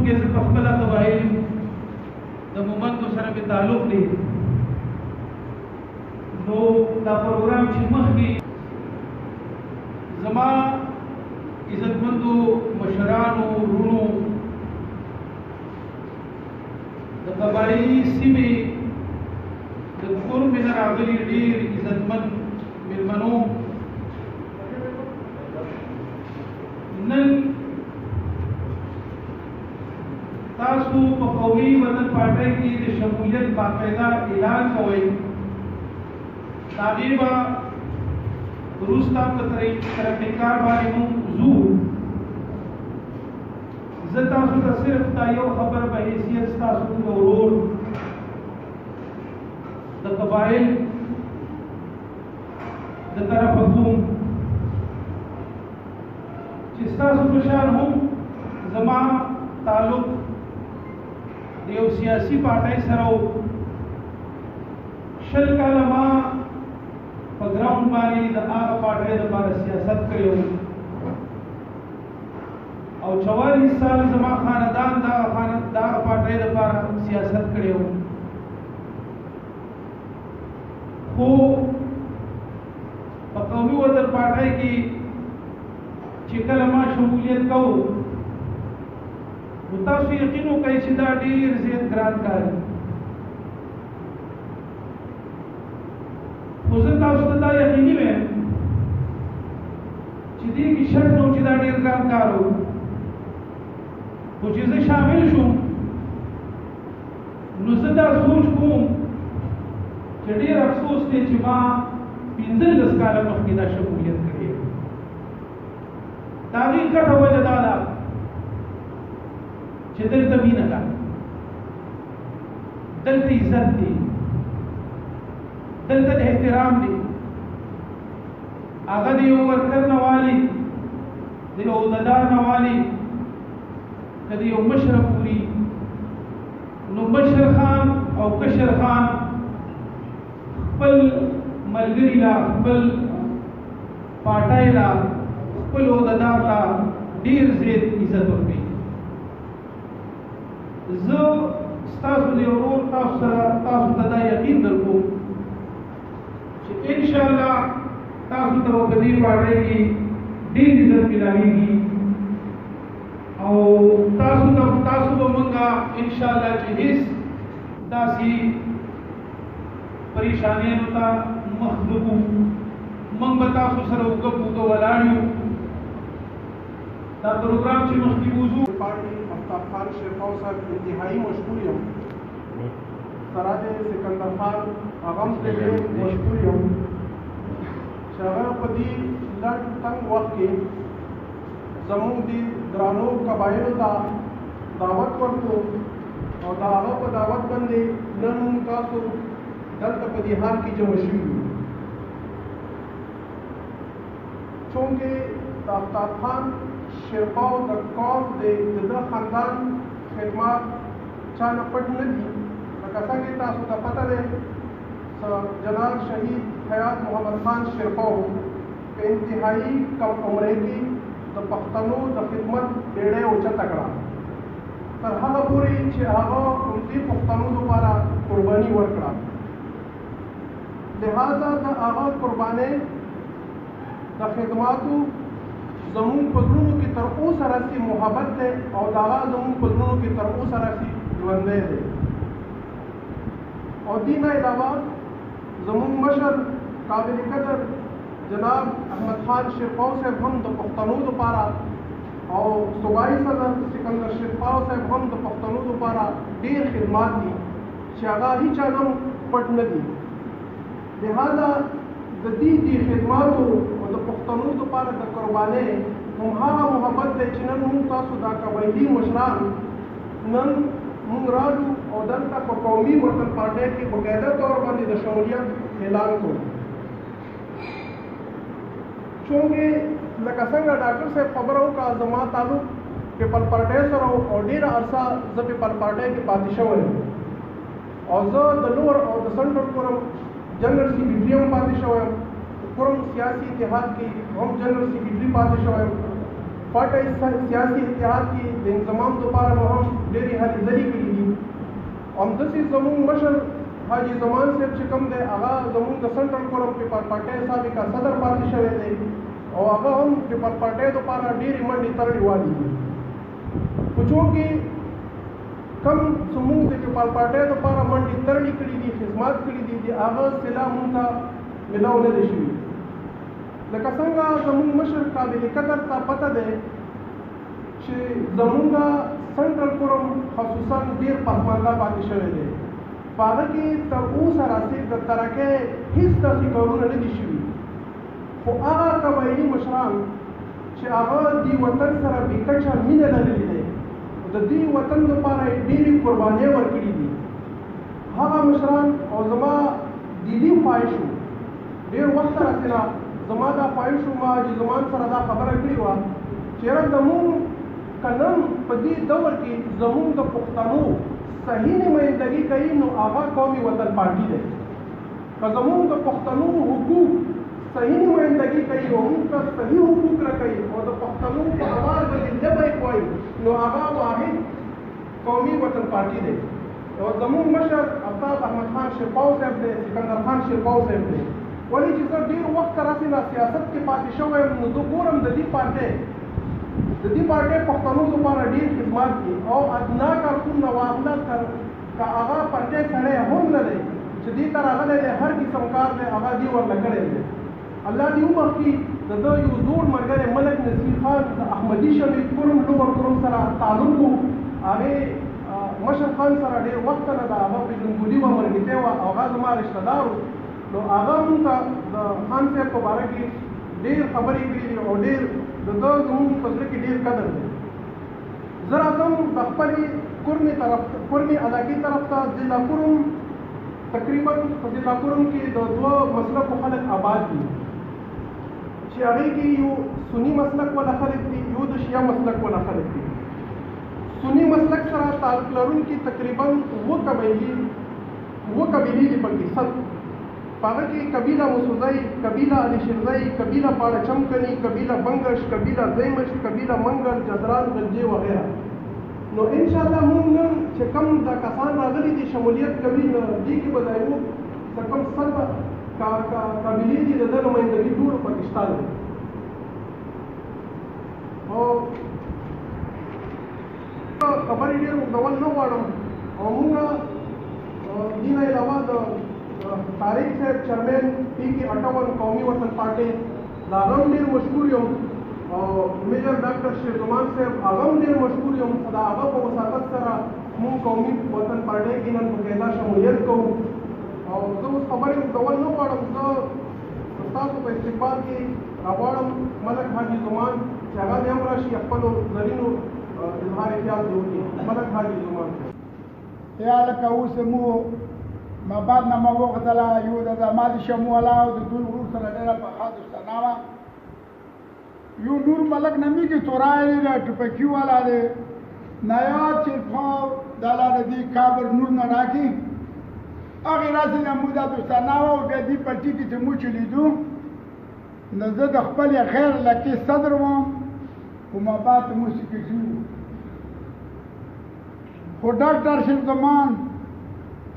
چونکہ خپله قبایل د مومندو سره مې تعلق دی، نو دا پروګرام چې مخکې زما عزتمندو مشرانو ورونو د قبایلي سیمې د قرب نه راغلي ډېر عزتمند مېلمنو، نن تاسو په قومي وطن پارټۍ کې د شمولیت باقاعده اعلان کوئ. د هغې به وروسته په ترقیکار باندې مونږ ځو. زه تاسو ته صرف دا یو خبر په حیثیت ستاسو د ورور د قبایل د طرفه کوم چې ستاسو په شان هم زما تعلق د یو سیاسي پارټۍ سره و. 20 کاله ما په ګراوند باندې د هغه پارټۍ لپاره سیاست کړی و او 44 سال زما خاندان د هغه پارټۍ لپاره سیاست کړی و. خو په قومي وطن پارټۍ کې چې کله ما شمولیت کوو نو تاسو یقین وکړئ چې دا ډېر زیات ګران کار دی. خو زه تاسو ته دا یقیني وایم چې دې کې شک نه و چې دا ډېر ګران کار و. خو چې زه شامل شوم نو زه دا سوچ کوم چې ډېر افسوس دی چې ما 15 کاله مخکې دا شمولیت کړې. د هغې ګټه وجه دا ده چې دلته مینه ده، دلته عزت دی، دلته احترام دی. هغه د یو ورکر نه والي، د یو عهدهدار نه والي، که د یو مشر پوري، نو مشر خان او کشر خان خپل ملګري لا، خپل پارټۍ لا، خپل عهدهدار لا ډېر زیات عزت ورکوي. زه ستاسو د ورور تاسو ته دا یقین درکوم چې انشاءالله تاسو ته په دې پارټۍ کې ډېر عزت ملاویږي او تاسو به مونږه انشاءالله چې هیڅ داسې پریشانیانو ته مخ نه کړو. مونږ به تاسو سره اوږه په اوږه ولاړ یو. دا پروګرام چې مخکې وځو پارٹی اختیار خان شیرخان صاحب انتہائی مشکور یم، سراج سکندر خان اغم ته مشکور یم چې هغه په دې لږ تنګ وخت کې زموږ د درانو قبایلو ته دعوت ورکړو او د هغه په دعوت باندې نن موږ تاسو دلته په دې حال کې جمع شوي یو. چونکې د اختیار خان شیرخان د قوم د خاندان خدمات چا نه پټ نه دي. لکه څنګه تاسو ته پته دی جناب شهید حیات محمد خان شیرخان په انتهایی کم عمرۍ کې د پښتنو د خدمت بیړۍ اوچته کړه، تر هغه پورې چې هغه همدې پښتنو لپاره قرباني ورکړه. لہذا د هغه قربانۍ د خدماتو زمون په زړونو کې تر اوسه راسي محبت دی او د هغه زمون په زړونو کې تر اوسه راسي ژوندی دی. او دې نه علاوه زمون مشر قابل قدر جناب احمد خان شیرخان صاحب هم د پښتنو لپاره او صوبایي صدر سکندر شیرخان صاحب هم د پښتنو لپاره ډېر خدمات دي چې هغه هیچا نه پټ نه دي. لہذا د دې خدماتو او د پښتنو لپاره د قربانۍ هم هغه محبت دی چې نن موږ تاسو دا قبایلي مشران نن موږ راځو او دلته په قومي وطن پارټۍ کې باقاعده طور باندې د شمولیت اعلان کوو. چونکې لکه څنګه ډاکټر صاحب خبره وکړه زما تعلق پیپل پارټۍ سره او ډېره عرصه زه پیپل پارټۍ کې پاتې شوی یم او زه د لور او د سنټرل کورم جنرل سیکرټري هم پاتې شوی یم. کورم سیاسي اتحاد کې هم جنرل سیکرټري پاتې شوی یم. پارٹی سیاسی اتحاد کی د انضمام دپاره مو هم ډېرې هلې ځلې کړي دي. همداسې زموږ مشر حاجی زمان صاحب چې کوم دی هغه زموږ د سنټرل قوم پیپل پارټۍ سابقه صدر پاتې شوی دی او هغه هم پیپل پارټۍ دپاره ډېرې منډې ترړې والي دي. خو چونکې کم زموږ د پیپل پارټۍ دپاره منډې ترړې کړي دي، خدمات کړي دي، د هغه صله موږ ته ملاو نه دی شوي. لکه څنګه زموږ مشر قابل قدر ته پته دی چې زموږ سنټرل قوم خصوصا ډېر پسمانده پاتې شوی دی. په هغه کې تر اوسه راسې د ترقۍ هېڅ داسې کارونه نه دي شوي. خو هغه قبایلي مشران چې هغه دې وطن سره بې کچه مینه لرلې دی، د دې وطن لپاره یې ډېرې قربانۍ ورکړي دي. هغه مشران او زما دې خواهش و، ډېر وخت راسې نه زما دا خواهش و، ما حاجي زمان سره دا خبره کړې وه چې یاره زمونږ که نن په دې دور کې زمونږ د پښتنو صحیح نمایندګي کوي نو هغه قومي وطن پارټي دی. که زمونږ د پښتنو حقوق صحیح نمایندګي کوي او موږ ته صحیح حقوق راکوي او د پښتنو په اواز باندې ژبه یې وایي نو هغه واحد قومي وطن پارټي دی. او زمونږ مشر استاد احمد خان شیرپاو صاحب دی، سکندر خان شیرپاو صاحب دی. ولې چې زه ډېر وخت راسې نه سیاست کې پاتې شوی یم نو زه ګورم د دې پارټۍ پښتنو لپاره ډېر خدمات دي او ادنا کارکون نه واغله که هغه پارټۍ سړی هم نه دی چې دې ته راغلی دی، هر قسم کار دی هغه دې ورله کړی دی. الله دې وبخښي د ده یو زوړ ملګری ملک نصیر خان د احمدي شمید کورم لوړ کورم سره تعلق و، هغې مشر خان سره ډېر وخت نه د هغه پېژندګلي وه، ملګرتیا وه او هغه زما رشته دار و. نو هغه مونږ ته د خان صاحب په باره کې ډېر خبرې کړي دي او ډېر د ده زموږ په زړه کې ډېر قدر دی. زه راځم د خپلې کورمې علاقې طرف ته. ضلع کورم تقریبا په ضلع کورم کې د دوه مسلکو خلک آباد دي چې هغې کې یو سني مسلک والا خلک دي، یو د شیعه مسلک والا خلک دي. سني مسلک سره تعلق لرونکي تقریبا اووه قبیلې دي پکې سل. په هغه کې قبیله مسوزی، قبیله علیشرزی، قبیله پاړه چمکني، قبیله بنګش، قبیله زیمش، قبیله منګل، جدران، غلجې وغیره. نو انشاءالله موږ نن چې کوم دا کسان راغلي دي شمولیت کوي نو دې کې به دا یو څه کوم سل قبیلې دي د ده نمایندګي ټولو پکې شته دی. او خبرې ډېر اوږدول نه غواړم او موږ دې نه علاوه د طارق صاحب چیرمین PK58 قومي وطن پارټۍ د هغه هم ډېر مشهور یم او میجر ډاکټر شیر زمان صاحب هغه هم ډېر مشهور یم. خو د هغه په وساطت سره موږ قومي وطن پارټۍ کې نن باقاعده شمولیت کوو. او زه اوس خبرې اوږدول نه غواړم، زه ستاسو په استقبال کې راغواړم ملک حاجي زمان چې هغه دې هم راشي خپلو زرینو اظهار خیال دې وکړي. ملک حاجي زمان یا لکه اوس مو ما بعد نه ما وغوښتله یو د زما د شمو والا او د دوی ورور سره ډېره پخه دوستانه وه. یو نور ملک نمیږي تورای دی د ټوپکي والا دی نایاد چې خواو دا لا د دې کابر نور نه راکي هغې راسې نه مو دا دوستانه وه او بیا دې پټي کې چې مو چې لیدو نو زه د خپلې خیر لکې صدر وم خو ما بعد مو سکرټري وو. خو ډاکټر شیخ زمان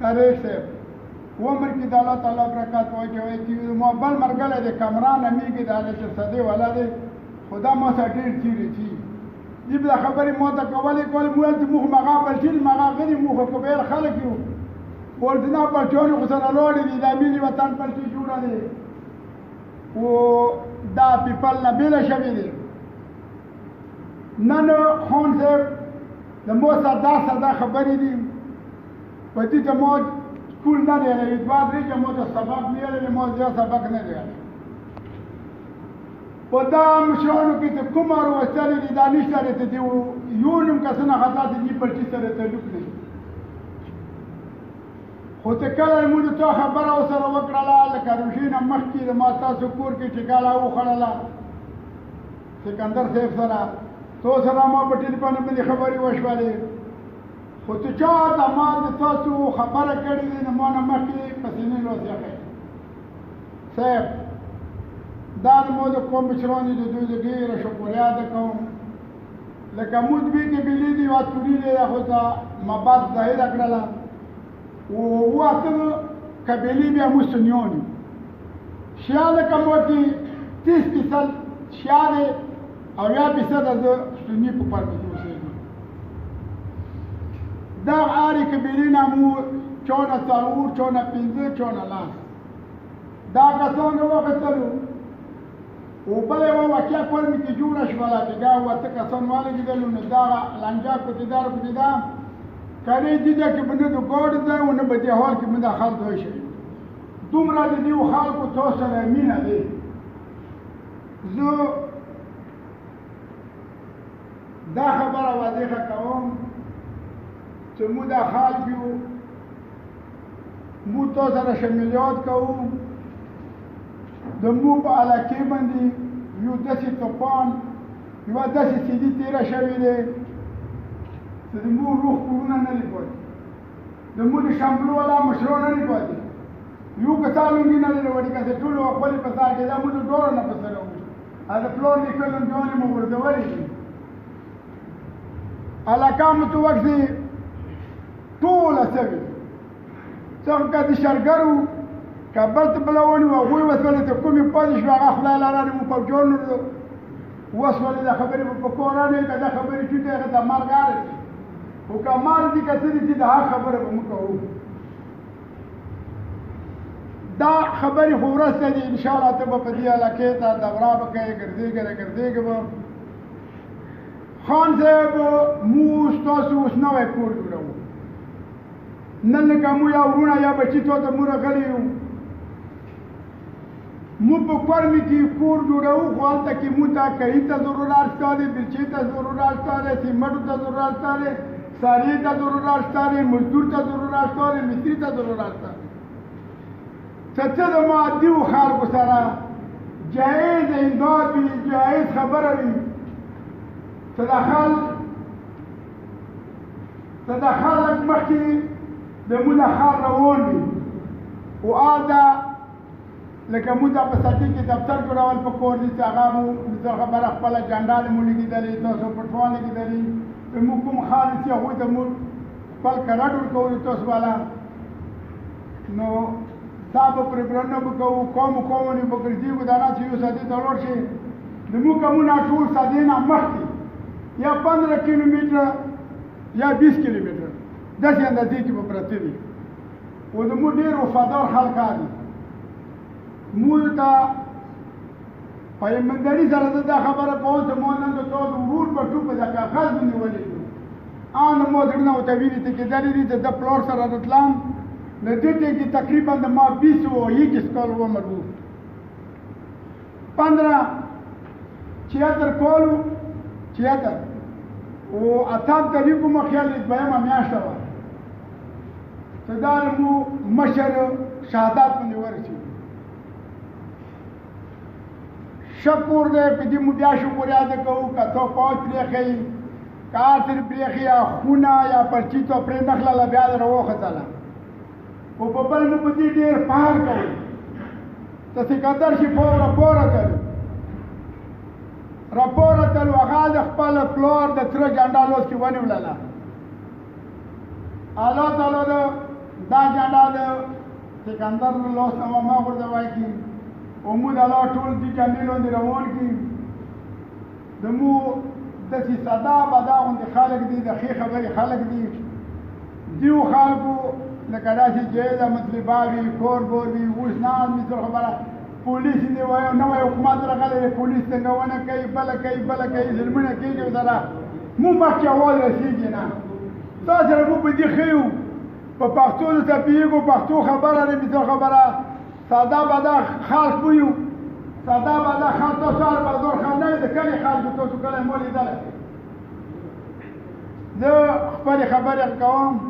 طارق صاحب عمر کې د الله تعالی برکات واچوي چې ما بل مرګلی دی کامران امیږي د هغې چې صدې والا دی خو دا ما سره ډېر تېرې چې دې به دا خبرې ما ته کولې مو ویل چې موږ مغا بلچي مغا غني موږ خو بېل خلک یو ورځنا پلچونې خو سره لوړې دي دا ملي وطن پلچي جوړه دی خو دا پیپل نه بېله شوې دی. نن خان صاحب د مو ساده خبرې دي په دې ته مو سکول نه دی ویلی دوه درې چې مو ته سبق نه ویلی مو زیات سبق نه دی ویلی. په دا مشرانو کې چې کوم راوستلي دي دا نشته دی ته یو نیم کسونه خطا دي دې پلچي سره تعلق دی. خو چې کله مونږ تا خبره ورسره وکړله لکه روژې نه مخکې د ما ستاسو کور کې چې کله وخوړله سکندر صاحب سره تو سره ما په ټلیفون باندې خبرې وشولې خو چې چا ته ما د تاسو خبره کړې ده نو ما نه مخکې په سینې لوسېږئ صاحب دا مو د کوم مشران دي د دوی د ډېره شکر یاده کوم لکه موږ دوی قبیلې دي یوه توري دی خو ته مباد ظاهره کړله اووه اته قبیلې بیا موږ سنیان یو شیعه لکه موږ کې 30% شیعه دی او 80% زه سني په فرق کې اوسېږم دا هرې قبیلې نه موږ چونه څلور چونه پنځه چونه لاس دا کسان راوختلو او بله یوه واقعه قومي کې جوړه شوله چې دا اوته کسان والګېدلو نو دغه لنجه کوچېدار کوچېده کنې دیده کې به نه د ګاډ ځای و نه به دې حال کې به دا خلک وی شي دومره د دې خلکو تاسو سره مینه دی زه دا خبره واضحه کوم چې موږ دا خلک یو موږ تاسو سره شمولیت کوو د مو په علاقې باندې یو داسې طوفان یوه داسې سیدي تېره شوې دی چې د مو روح کورونه نه دي پاتې د مو د شاملو والا مشران نه دي پاتې یو کسا لونګي نه لري وړي کسې ټولو خپلې په سر کې دا مو د ډوړو نه په سره وي د پلور نیکه لونګیانې مو ورځولې دي علاقه مو ته وکسې ټوله سوي څنګه که د شرګرو کابل ته بلونی و هغوی وسولې ته کومې پاتې شوې هغه خدای لاره مو فوجیانو وسولې دا خبرې په کورانې که دا خبرې ټیټې هغه د مرګ هغه دي خو که مال دي که څه دي چې د هغه خبره به موږ کوو دا خبرې خو وروسته دي انشاءالله ته به په دې علاقې ته دوره به کوې ګرځېږې راګرځېږې به خان صاحب موږ ستاسو اوس نوی کور جوړوو نن لکه مو یا ورونه یا بچي تو ته مو راغلي یو مو په قومي کې کور جوړوو خو هلته کې مو ته کهي ته ضرورت شته دی بلچې ته ضرورت شته دی سیمټو ته ضرورت شته دی سارې ته ضرورت شته دی مزدور ته ضرورت شته دی مستري ته ضرورت شته څه د مادي خلکو سره جایز امداد وي جایز خبره وي تدخل مخکې د مو د ښار روان وي او هلته لکه موږ ته په سطحې کې دفتر جوړول په کور دي چې هغه مو خبره خپله جنډالې مو لګېدلې تاسو پټوان لګېدلې موږ کوم ښار دي چې هغوی ته موږ خپل کرټ ورکوو تاسو والا نو دا به پروګرامونه به کوو قومو نه به ګرځېږو دا نه چې یو سطحې ته ولاړ شي زموږ کمونه ټول سطحې نه مخکې یا 15 کیلومتره یا 20 کیلومتره داسې اندازې کې به پرته دي او زموږ ډېر وفادار خلک دي موږ ته په ایمانداري سره زه دا خبره کوم چې ما نن د تاسو ورور په ټوپه د کاغذ باندې ولیدو ان ما زړونه ورته ویلي چې کېدلې دي چې د پلور سره راتلم د دې کې تقریبا د ما 20 او 21 کال عمر و 15 76 کالو 76 او اتم تاریخ مو خیال دویمه میاشته وه چې دا مو مشر شهادت باندې ورسېدو شکر دی په دې مو بیا شکر یاد کوو که ته پوځ پرېښی که هر ترې پرېښي یا خونه یا پرچي ته پرې نښلله بیا دې راوختله او په بل مو په دې ډېر فخر کوو ته سکندر شي راپور اتلو هغه د خپل پلار د تره جنډه لوس کې ونیولله الله تعالی دا جنډه د سکندر لوس نه ما غورځوی کړي او موږ د الله ټول دې جنډې لاندې روان کړي د مو داسې ساده باده غوندې خلک دي د ښې خبرې خلک دي دیو خلکو لکه داسې جایزه مطلبه وي کور بور وي اوس نه مثل خبره پولیس دی وایو نوی حکومت راغلی دی پولیس څنګهونه کوي بله کوي ظلمونه کېږي ورسره مو مخکې اول رسېږي نه تا سره مو په دې ښه یو په پښتو درته پوهېږو پښتو خبره دی مثل خبره ساده باده خلک مو یو ساده باده خلک تاسو هر بازار خلک نه د کلي خلکو تاسو کلی مو لیدلی زه خپلې خبرې کوم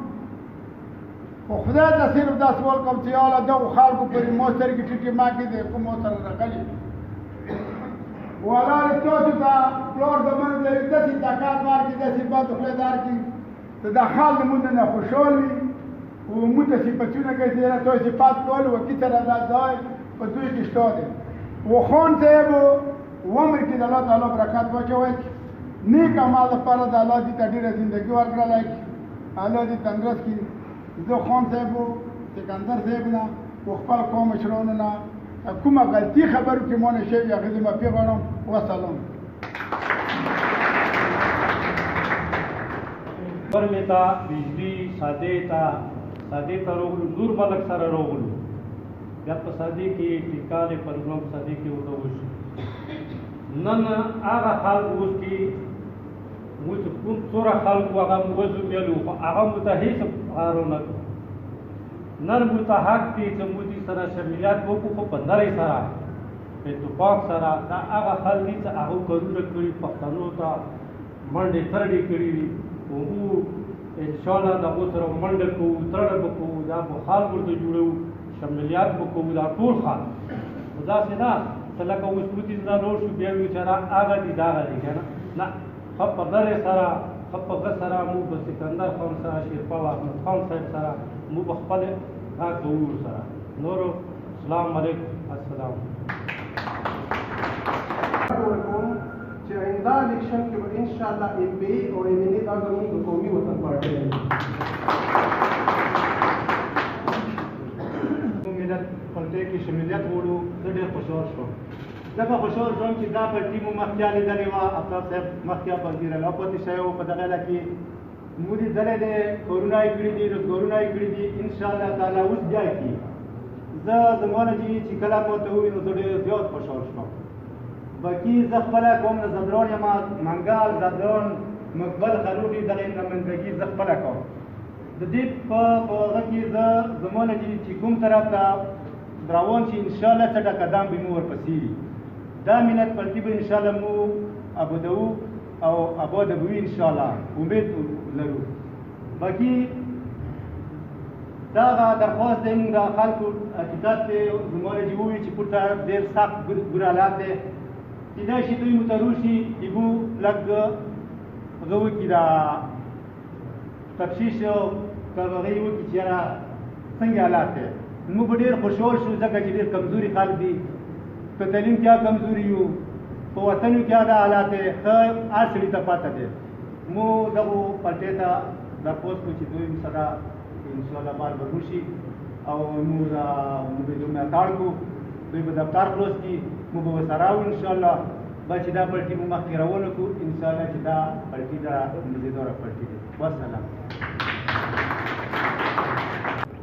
خو خدای ته صرف دا سوال کوم چې یاله دغو خلکو پورې مو سترګې ټیټې ما کې دی کوم سره راغلي ولاړې تاسو ته پلار زمانه دی داسې زکات ورکړي داسې بد خولې درکړي چې دا خال د مونږ نه خوشحال وي او مونږ ته صفتونه کوي چې یاره تاسو صفات کول وکي سره دا ځای په دوی کې شته دی و خان صاحب و عمر کې د الله تعالی برکت واچوي نیک اعمال لپاره د الله دې ته ډېره زندګي ورکړلی الله دې تندرست کړي. زه خان صاحب و سکندر صاحب نه و خپل قوم مشرانو نه کومه غلطي خبرو کې مونږ شوي هغې زه معافي غواړم. وسلام. برمې ته بجلي سادې ته راغلو، نور ملک سره راغلو، بیا په سادې کې ټیکا د پروګرام سادې کې ورته وشو. نن هغه خلک اوس کې موږ چې کوم څومره خلکو هغه مو وزومیلو خو هغه مو ته هېڅ کار ونه کړو. نن مو ته حق دی چې موږ دې سره شمولیت وکړو، خو په نرۍ سره په اتفاق سره. دا هغه خلک دي چې هغو کارونه کړي، پښتنو ته منډې ترډې کړي دي. موږ انشاءالله د هغو سره منډه کوو، ترډه به کوو، دا به خال ورته جوړوو، شمولیت به کوو، دا ټول خال. خو داسې نه چې لکه اوس موږ نه نور شو بیا وایو چې هغه دي دغه دي که نه. ښه په نرۍ سره، ښه په غه سره موږ به سکندر خان سره، شیرپا احمد خان صاحب سره موږ به خپل کار کوو ورسره. نورو السلام علیکم. السلام چې آئنده الیکشن کې به انشاءالله ایم پی ای او ایم این اے دا زموږ د قومي وطن پارټي دی. ملت پارټۍ کې شمولیت وړو، زه ډېر خوشحال شوم. ځکه خوشحال شوم چې دا پارټي مو مخکې لیدلې وه، افطار صاحب مخکې وزیر الله پاتې شوی و په دغه علاقه کې. موږ لیدلی دی، کارونه یې کړي دي، روزګارونه یې کړي دي. انشاءالله تعالی اوس بیا کړي. زه زمان چې کله ما ته وویل نو زه ډېر زیات خوشحال شوم. باقي زه خپله کوم نه زدران یم، منګل، زدران، مقبل، خلوټي دغه نمایندګي زه خپله کوم. د دې په هغه کې زه زمان چې کوم طرف ته روان شي انشاءالله څه قدم به مو ورپسې وي. دا ملت پارټي به انشاءالله مو ابادوو او آباده به وي انشاءالله، امید لرو. باقي دغه درخواست دی موږ د خلکو حقیقت دی زمان ووایي چې پورته ډېر سخت ګور حالات دی. کیدای شي دوی متروشي ایبو لږ هغه وکړي دا تفتیش او هغه یې وکړي چې یاره څنګه حالات دی. موږ به ډېر خوشحال شو ځکه چې ډېر کمزوري خلک دي. په تعلیم کې کمزوري یو، په وطن کې دا حالات دی، ښه هر سړي ته پاته دی. مو دغو پارټۍ ته درخواست کوو چې دوی سره انشاءالله بار به وشي او موږ به دوی ملاتړ کوو. دوی به دفتر خلاص کړي، موږ به ورسره وو انشاءالله. به چې دا پارټي مو مخکې روانه کړو انشاءالله چې دا پارټي دا مزیداره پارټي دی. والسلام.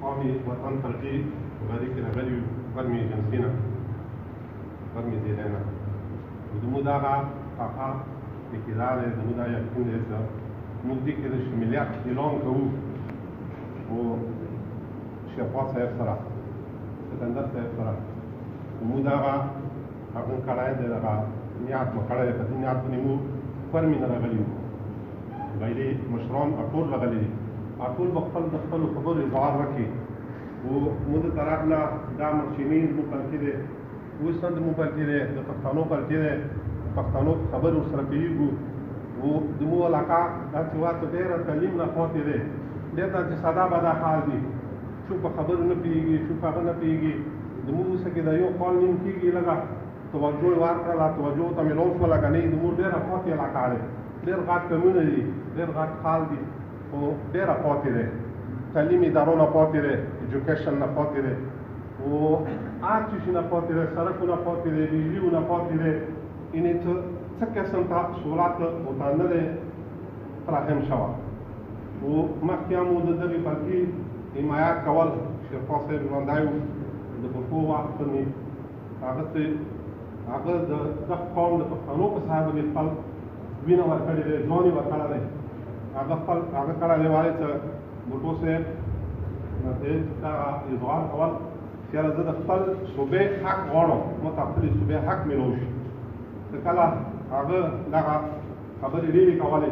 قومي وطن پارټي غړي کې راغلي یو، قومي ایجنسی نه، قومي دیگر نه. زموږ دغه هغه اقتدار دی، زموږ دا یقین دی چې موږ دې کې د شمولیت اعلان کوو او شیرپا صاحب سره، سکندر صاحب سره زموږ دغه هغه کړی دی، دغه نیت مو کړی دی. په دې نیت باندې موږ قومي نه راغلي یو. غیري مشران ټول راغلي دي، ټول به خپل د خپلو خبرو اظهار وکړي. او موږ د طرف نه دا مشرین مو پارټي دی، اوس هم زموږ پارټي دی، د پښتنو پارټي دی. پښتنو خبرې ورسره کوي. او زموږ علاقه داسې وه چې ډېره تعلیم نه پاتې دی، ډېر داسې ساده باده حال دي. څوک په خبرو نه پوهېږي، څوک هغه نه پوهېږي. زموږ اوسه کې د یو کال نیم کېږي، لږه توجه یې ورکړله، توجه ته میلاو شوه. لکه نه زموږ ډېره پاتې علاقه دی، ډېر غټ کمونه دي، ډېر غټ خال دي، خو ډېره پاتې دی. تعلیم ادارو نه پاتې دی، ایجوکیشن نه پاتې دی، او هر څه شي نه پاتې دی، سړکونه پاتې دی، بجلیو نه پاتې دی. یعنې څه قسم ته سهولت ورته نه دی فراهم شوی. او مخکې هم د دغې پارټي حمایت کول، شیرپا صاحب ژوندی و د پښتو وخت باندې هغه د دغه قوم د پښتنو په سر باندې خپل وینه ورکړې دی، ځوان یې ورکړی دی. هغه خپل هغه کړی دی وایي چې بوټو صاحب دغه اظهار کول چې یاره زه د خپل صوبې حق غواړم، ما ته خپلې صوبې حق میلاو شي. چې کله هغه دغه خبرې ډېرې کولې،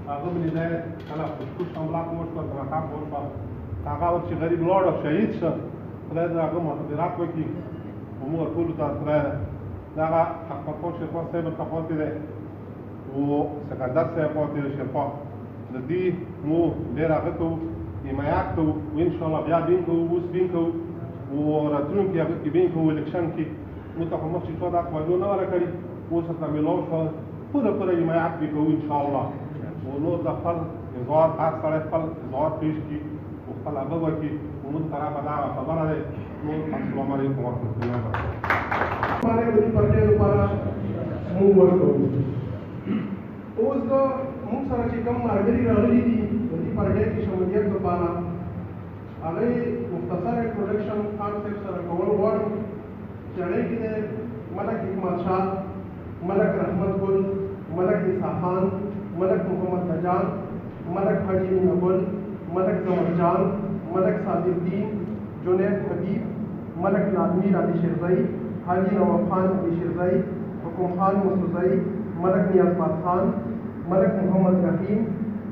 هغه باندې دی کله خودکش حمله وشوه، ناکام وشوه. هغه وخت چې غریب لاړ او شهید شه، خدای د هغه مخبرات وکړي. موږ ټولو ته خدای دغه حق پرخوان شیرپا صاحب ورته پاتې دی او سکندر صاحب پاتې دی. شیرپا د دې مو ډېر هغه کوو، حمایت کوو، او انشاءالله بیا بین کوو، اوس بین کوو او راتلونکي هغه کې بین کوو. الیکشن کې موږ ته خو مخکې چا دا خوږو نه وره کړي، اوس ورته میلاو شوه. پوره حمایت به کوو ان شاء الله او نور د خپل اظهار هر سړی خپل اظهار پیش کړي او خپل هغه وکړي موږ طرفه دا خبره ده نور السلام علیکم ورحمۃ الله وبرکاته ہمارے بڑی پرچے دوبارہ منہ ورکو اوس دا موږ سره چې کوم ملګري راغلي دي د دې پرچې کې شمولیت دوباره هغه مختصر انټروډکشن خان صاحب سره کول غواړم چې هغه کې ملک حکمت شاه ملک رحمت ګل ملک عیسی خان ملک محمد نجان ملک حاجی ابل ملک زمان جان ملک صادق الدین جنید حبیب ملک نادمیر علی شیرزئی حاجی نواب خان علی شیرزئی حکم خان مسوزئی ملک نیازباد خان ملک محمد رحیم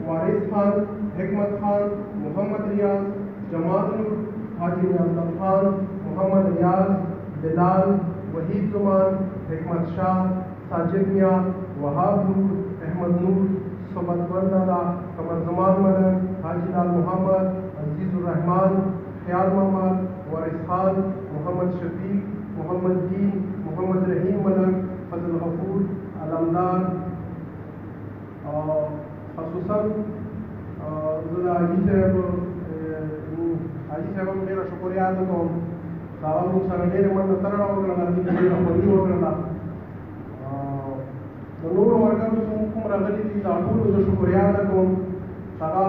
وارث خان حکمت خان محمد ریاض جماعت نور حاجی نیازباد خان محمد ریاض بلال وحید زمان حکمت شاہ ساجد میاں وہاب نور احمد نور صبت بردادا قمر زمان ملک حاجی لال محمد عزیز الرحمان خیال محمد وارث خان محمد شفیق محمد دین محمد رحیم ملک فضل غفور علمدار خصوصاً حاجی صاحب هم ډېره شکریه ادا کوم هغه موږ سره ډېرې منډه ترړه وکړله دې کې ډېره خوندي وکړله د نورو ملګرو چې موږ کوم راغلي دي دا ټولو زه شکریه ادا کوم هغه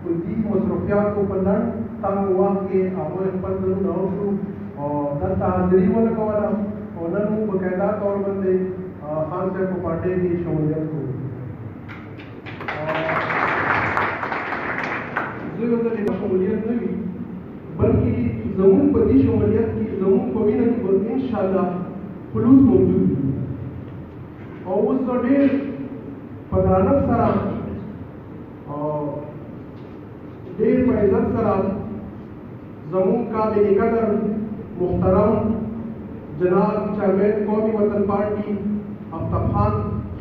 په دې مصروفیاتو په لنډ تنګ وخت کې هغوی خپل ځانونه وشو او دلته حاضري ولګوله او نن موږ باقاعده طور باندې خان صاحب په پارټۍ کې شمولیت کوو زه یو ځل شمولیت نه وي بلکې زموږ په دې شمولیت کې زموږ په وینه کې به انشاءالله خلوص موجود وي او اوس زه ډېر په درنښت سره ډېر په عزت سره زموږ قابل قدر محترم جناب چیئرمین قومی وطن پارٹی افتخار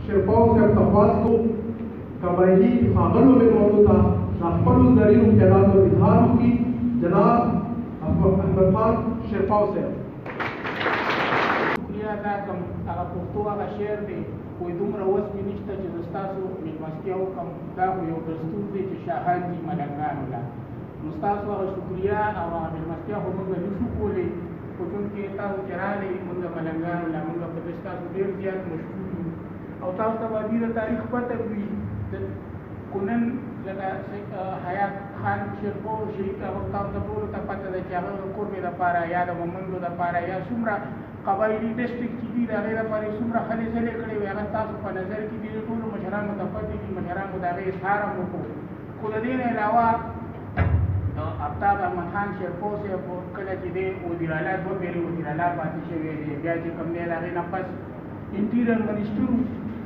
شرپاؤ سے افتخواست کو قبائلی خاندانوں میں موجود تھا خپل زرینو خیالات و اظهار کی جناب احمد خان شرپاؤ سے شکریہ ادا کوم هغه پښتو هغه شعر دی کوئی دومره وس مې نشته چې زه ستاسو مېلمستیا وکړم دا خو یو دستور دی چې شاهان دي ملنګانو له نو ستاسو هغه شکریه او هغه مېلمستیا خو موږ نشو کولی خو چونکې تاسو چې راغلئ موږ ملنګانو له موږ په دې ستاسو ډېر زیات مشکور یو او تاسو ته به د تاریخ پته وي کنن لکه حیات خان شیرپور شریف هغه تاسو ته ټولو ته پته ده چې هغه د قربې دپاره یا د مومندو دپاره یا څومره قبایلي ډسټرکټ چې دي د هغې دپاره یې څومره هلې ځلې کړې وي هغه ستاسو په نظر کې دي د ټولو مشرانو ته پتې دي مشرانو د هغې اظهار هم وکړو خو د دې نه علاوه آفتاب احمد خان شیرپور صاحب کله چې دی وزیراعلی دوه پیرې وزیراعلی پاتې شوی دی بیا چې کوم دی د هغې نه پس انټیریر منسټر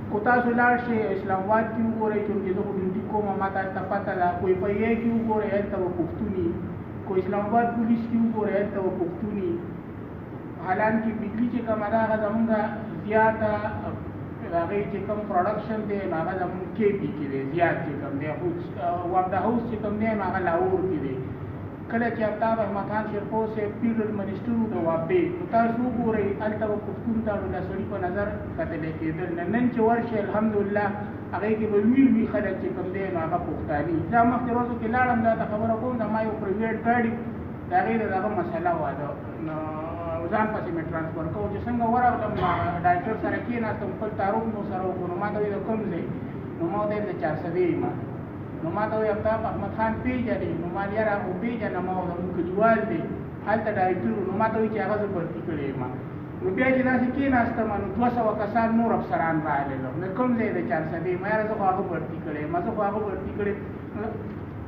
خو تاسو لاړ شئ اسلام آباد کې وګورئ چونکې زه خو ډیوټي کوم ما ته پته ده کوئی په یې کې وګورئ هلته به پښتون وي کو اسلام آباد پولیس کې وګورئ هلته به پښتون وي حالانکې بجلي چې کومه ده هغه زمونږ زیاته هغې چې کوم پروډکشن دی نو هغه زمونږ کې پي کې دی زیات چې کوم دی خو واپډه هاوس چې کوم دی نو هغه لاهور کې دی کله چې آفتاب احمد خان شیرپور صاحب پیریډ منسټر و د وابډې نو تاسو وګورئ هلته به پښتون ته نو د سړي په نظر کتلی کېدل نن چې ورشئ الحمدلله هغې کې به لوی لوی خلک چې کوم دی نو هغه پښتاني دا مخکې ورځو کې لاړم دا ته خبره کوم د ما یو پرایویټ ګاډي د هغې د دغه مسله وه نو ځان پسې مې ټرانسفر کوو چې څنګه ورغلم ډاکټر سره کېناستم خپل تعارف مو سره وکړو نو ما ته وایي د کوم ځای نو ما ورته ویل د چارسدې یم نو ما ته وایي آفتاب احمد خان پیژنې نو ما یاره خو پیژنم او زموږ کلیوال دی هلته ډایرکټر نو ما ته وایي چې هغه زه بړتي کړی یم نو بیا چې داسې کېناستم نو 200 کسان نور افسران راغلل نو کوم ځای د چارسدې یم یاره زه خو هغه بړتي کړی یم زه خو هغه بړتي کړی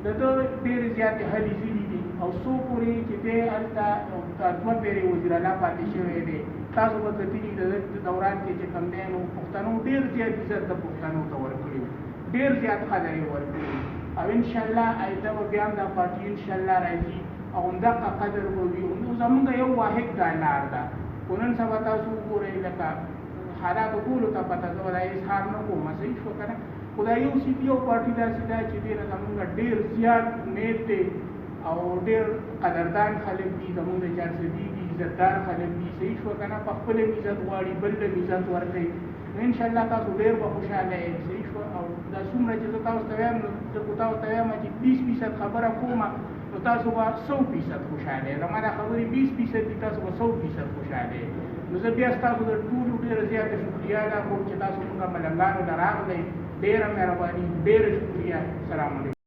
د ده ډېرې زیاتې هلې ځلې دي او څو پورې چې دی هلته دوه پیرې وزیراعلی پاتې شوی دی تاسو به کتلي د دوران کې چې کوم دی نو پښتنو ډېر زیات عزت د پښتنو ته ورکړي ډېر زیات قدر یې ورکړي او انشاءالله آینده به بیا هم دا پارټي انشاءالله راځي او همدغه قدر به وي نو زمونږ یو واحد دا لار ده خو نن سبا تاسو وګورئ لکه حالاتو ټولو ته پته زه به دا اظهار نه کوم صحیح شو که نه خو دا یو سي یو پارټي داسې ده چې دی نه زمونږ ډېر زیات نیت دی او ډېر قدردان خلک دي زمونږ د چارسدي دي عزتدار خلک دي صحیح شوه که نه په خپله هم عزت غواړي بل ته هم عزت ورکوي نو انشاءالله تاسو ډېر به خوشحاله یې صحیح شوه. او دا څومره چې زه تاسو ته وایم نو زه خو تاسو ته وایم چې 20% خبره کوم نو تاسو به 100% خوشحاله یې. زما دا خبرې 20% دي، تاسو به 100% خوشحاله یې. نو زه بیا ستاسو د ټولو ډېره زیاته شکریا ادا کوم چې تاسو موږ ملنګانو ته راغلی. ډېره مهرباني، ډېره شکریا. السلام علیکم.